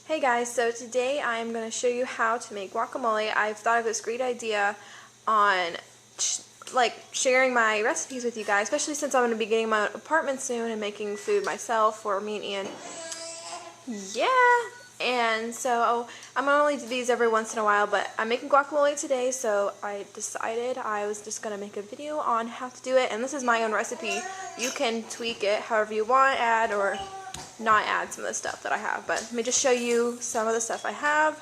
Hey guys, so today I'm going to show you how to make guacamole. I've thought of this great idea on sharing my recipes with you guys, especially since I'm going to be getting my own apartment soon and making food myself for me and Ian. Yeah, and so I'm going to only do these every once in a while, but I'm making guacamole today, so I decided I was just going to make a video on how to do it, and this is my own recipe. You can tweak it however you want, add or not add some of the stuff that I have, but let me just show you some of the stuff I have.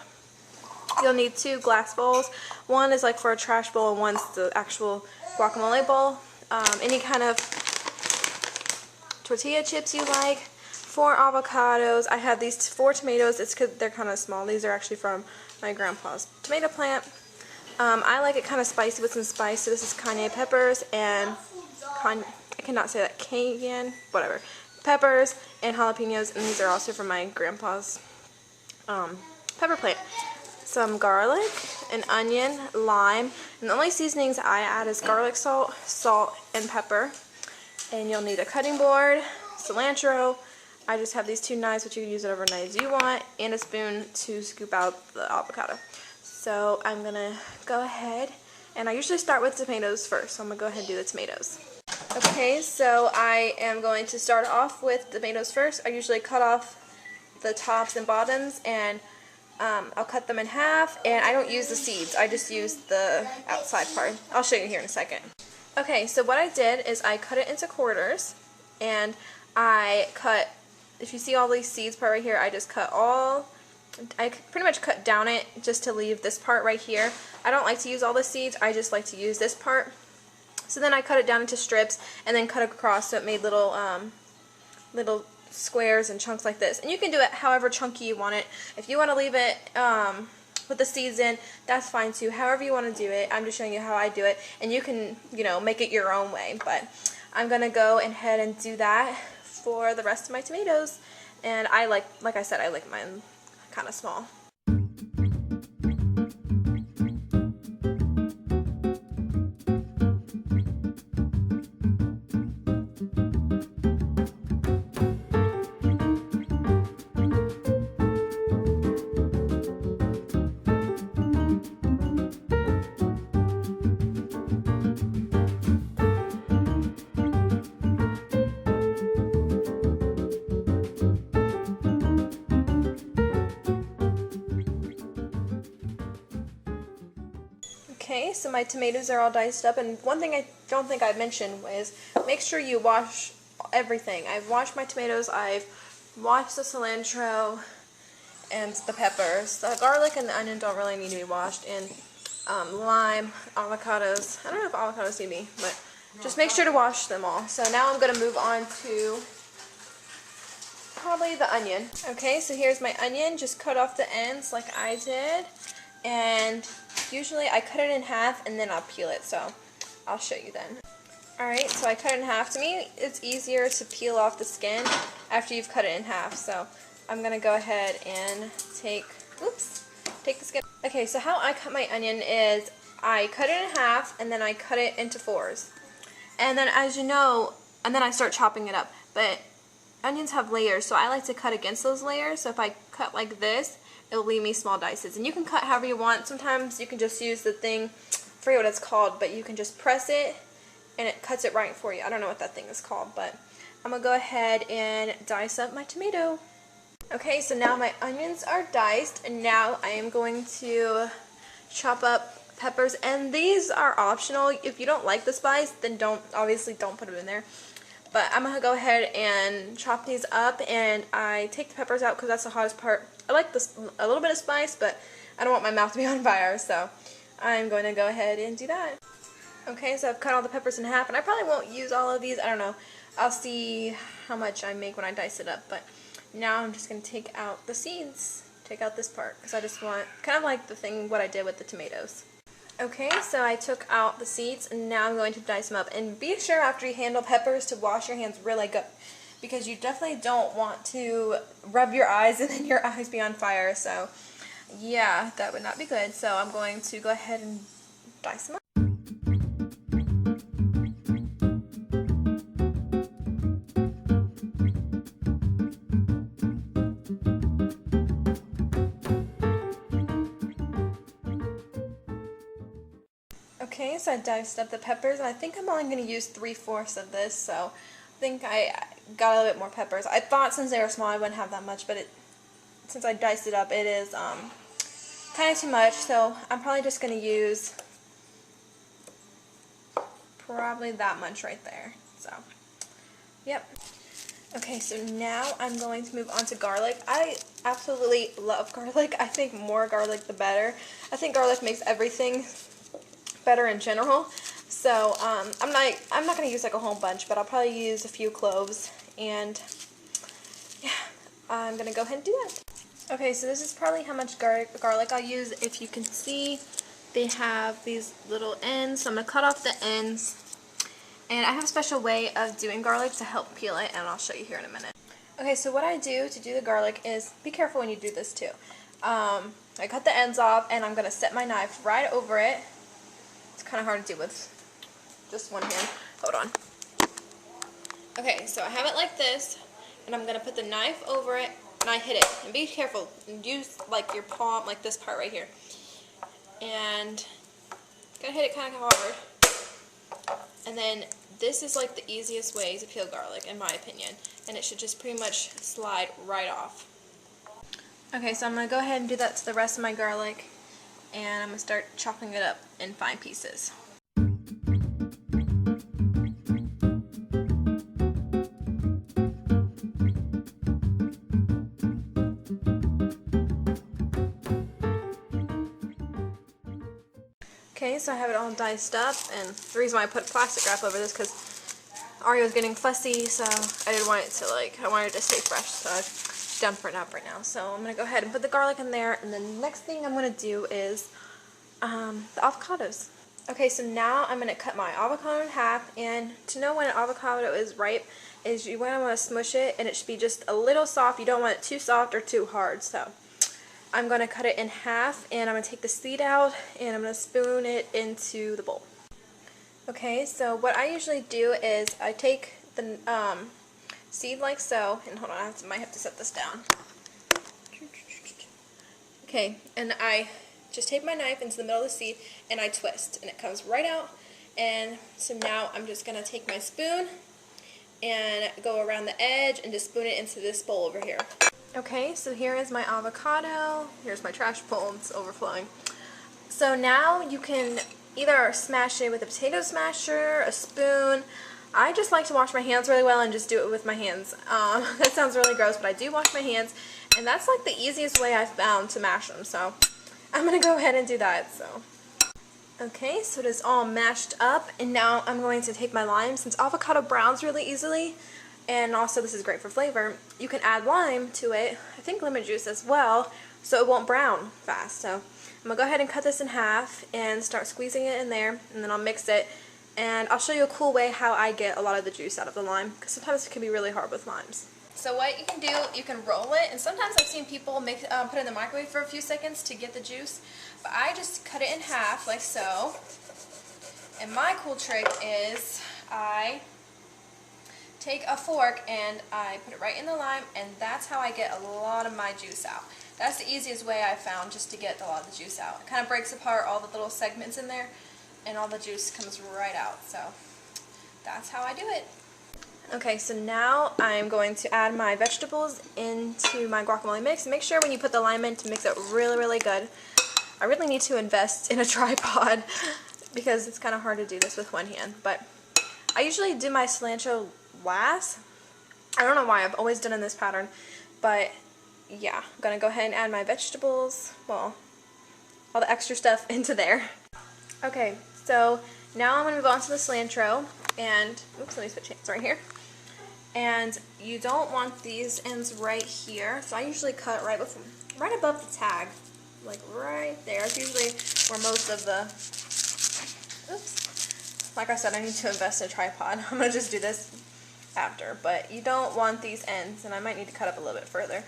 You'll need 2 glass bowls. One is like for a trash bowl and one's the actual guacamole bowl. Any kind of tortilla chips you like. 4 avocados. I have these 4 tomatoes. It's because they're kind of small. These are actually from my grandpa's tomato plant. I like it kind of spicy with some spice, so this is cayenne peppers and I cannot say that, cayenne, whatever. Peppers and jalapenos, and these are also from my grandpa's pepper plant. Some garlic, an onion, lime, and the only seasonings I add is garlic salt, and pepper. And you'll need a cutting board, cilantro. I just have these 2 knives, but you can use whatever knives you want, and a spoon to scoop out the avocado. So I'm gonna go ahead, and I usually start with tomatoes first, so I'm gonna go ahead and do the tomatoes. Okay, so I am going to start off with tomatoes first. I usually cut off the tops and bottoms, and I'll cut them in half, and I don't use the seeds. I just use the outside part. I'll show you here in a second. Okay, so what I did is I cut it into quarters, and I cut, if you see all these seeds part right here, I just cut I pretty much cut down it just to leave this part right here. I don't like to use all the seeds, I just like to use this part. So then I cut it down into strips and then cut across so it made little squares and chunks like this. And you can do it however chunky you want it. If you want to leave it with the seeds in, that's fine too. However you want to do it. I'm just showing you how I do it. And you can, make it your own way. But I'm going to go ahead and do that for the rest of my tomatoes. And I like I said, I like mine kind of small. Okay, so my tomatoes are all diced up, and one thing I don't think I mentioned is make sure you wash everything. I've washed my tomatoes, I've washed the cilantro and the peppers. The garlic and the onion don't really need to be washed, and lime, avocados. I don't know if avocados need to be, but just make sure to wash them all. So now I'm going to move on to probably the onion. Okay, so here's my onion, just cut off the ends like I did, and usually I cut it in half and then I'll peel it, so I'll show you then. Alright, so I cut it in half. To me, it's easier to peel off the skin after you've cut it in half, so I'm going to go ahead and take the skin. Okay, so how I cut my onion is I cut it in half and then I cut it into 4s. And then as you know, and then I start chopping it up. But onions have layers, so I like to cut against those layers, so if I cut like this, it'll leave me small dices. And you can cut however you want. Sometimes you can just use the thing, I forget what it's called, but you can just press it and it cuts it right for you. I don't know what that thing is called, but I'm going to go ahead and dice up my tomato. Okay, so now my onions are diced, and now I am going to chop up peppers, and these are optional. If you don't like the spice, then obviously don't put them in there. But I'm going to go ahead and chop these up, and I take the peppers out because that's the hottest part. I like a little bit of spice, but I don't want my mouth to be on fire, so I'm going to go ahead and do that. Okay, so I've cut all the peppers in half, and I probably won't use all of these. I don't know. I'll see how much I make when I dice it up, but now I'm just going to take out the seeds. Take out this part, because I just want, kind of like what I did with the tomatoes. Okay, so I took out the seeds, and now I'm going to dice them up. And be sure after you handle peppers to wash your hands really good, because you definitely don't want to rub your eyes and then your eyes be on fire. So yeah, that would not be good. So I'm going to go ahead and dice them up. so I diced up the peppers, and I think I'm only going to use 3/4 of this, so I think I got a little bit more peppers. I thought since they were small I wouldn't have that much, but since I diced it up, it is kind of too much, so I'm probably just going to use probably that much right there. So, yep. Okay, so now I'm going to move on to garlic. I absolutely love garlic. I think more garlic the better. I think garlic makes everything better in general. So I'm not going to use like a whole bunch, but I'll probably use a few cloves, and yeah, I'm going to go ahead and do that. Okay, so this is probably how much garlic I'll use. If you can see, they have these little ends, so I'm going to cut off the ends. And I have a special way of doing garlic to help peel it, and I'll show you here in a minute. Okay, so what I do to do the garlic is, be careful when you do this too. I cut the ends off, and I'm going to set my knife right over it. It's kind of hard to do with just one hand. Hold on. Okay, so I have it like this, and I'm going to put the knife over it, and I hit it. And be careful, and use like your palm, like this part right here. And gotta hit it kind of hard. And then this is like the easiest way to peel garlic, in my opinion, and it should just pretty much slide right off. Okay, so I'm going to go ahead and do that to the rest of my garlic, and I'm going to start chopping it up in fine pieces. Okay, so I have it all diced up, and the reason why I put plastic wrap over this because Oreo is getting fussy, so I didn't want it to I wanted it to stay fresh, so I've done for it up right now. So I'm going to go ahead and put the garlic in there, and then the next thing I'm going to do is the avocados. Okay, so now I'm going to cut my avocado in half, and to know when an avocado is ripe is you want to smush it, and it should be just a little soft. You don't want it too soft or too hard, so I'm going to cut it in half, and I'm going to take the seed out, and I'm going to spoon it into the bowl. Okay, so what I usually do is I take the seed like so, and hold on, I might have to set this down. Okay, and I just take my knife into the middle of the seed, and I twist, and it comes right out. And so now I'm just going to take my spoon and go around the edge and just spoon it into this bowl over here. Okay, so here is my avocado. Here's my trash bowl, it's overflowing. So now you can either smash it with a potato smasher, a spoon. I just like to wash my hands really well and just do it with my hands. That sounds really gross, but I do wash my hands, and that's like the easiest way I've found to mash them. So I'm going to go ahead and do that. So okay, so it is all mashed up, and now I'm going to take my lime. Since avocado browns really easily, and also this is great for flavor, you can add lime to it, I think lemon juice as well, so it won't brown fast. So I'm going to go ahead and cut this in half and start squeezing it in there, and then I'll mix it, and I'll show you a cool way how I get a lot of the juice out of the lime, because sometimes it can be really hard with limes. So what you can do, you can roll it, and sometimes I've seen people put it in the microwave for a few seconds to get the juice, but I just cut it in half like so. And my cool trick is I take a fork and I put it right in the lime, and that's how I get a lot of my juice out. That's the easiest way I've found just to get a lot of the juice out. It kind of breaks apart all the little segments in there, and all the juice comes right out. So that's how I do it. Okay, so now I'm going to add my vegetables into my guacamole mix. Make sure when you put the lime in to mix it really, really good. I really need to invest in a tripod because it's kind of hard to do this with one hand. But I usually do my cilantro last. I don't know why, I've always done in this pattern. But yeah, I'm going to go ahead and add my vegetables, well, all the extra stuff into there. Okay, so now I'm going to move on to the cilantro. And, oops, let me switch hands right here. And you don't want these ends right here, so I usually cut right above the tag, like right there. It's usually where most of the, oops, like I said, I need to invest in a tripod. I'm going to just do this after, but you don't want these ends, and I might need to cut up a little bit further.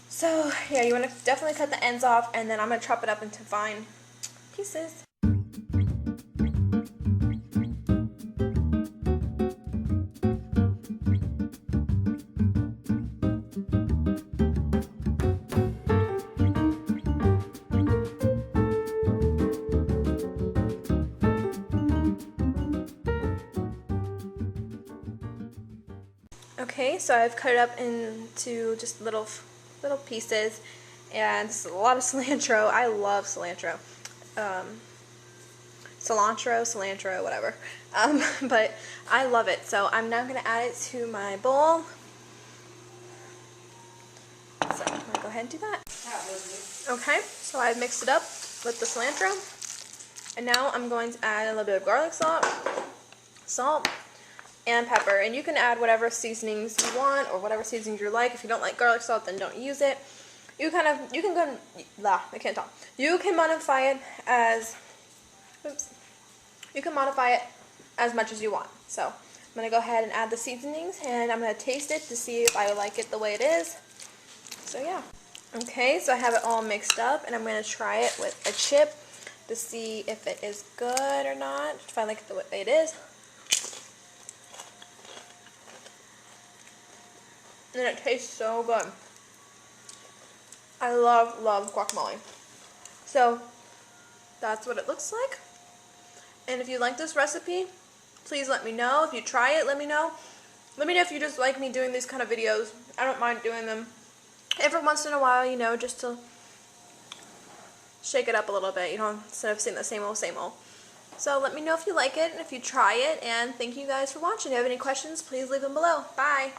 So yeah, you want to definitely cut the ends off, and then I'm going to chop it up into fine pieces. Okay, so I've cut it up into just little pieces, and this is a lot of cilantro. I love cilantro. Cilantro, whatever. But I love it. So I'm now going to add it to my bowl. So I'm going to go ahead and do that. Okay, so I've mixed it up with the cilantro. And now I'm going to add a little bit of garlic salt, and pepper. And you can add whatever seasonings you want or whatever seasonings you like. If you don't like garlic salt, then don't use it. You can I can't talk. You can modify it as, you can modify it as much as you want. So I'm going to go ahead and add the seasonings, and I'm going to taste it to see if I like it the way it is. So yeah. Okay, so I have it all mixed up, and I'm going to try it with a chip to see if it is good or not, if I like it the way it is. And it tastes so good. I love guacamole. So that's what it looks like. And if you like this recipe, please let me know. If you try it, let me know. Let me know if you just like me doing these kind of videos. I don't mind doing them every once in a while, you know, just to shake it up a little bit, you know, instead of saying the same old, same old. So let me know if you like it and if you try it, and thank you guys for watching. If you have any questions, please leave them below. Bye!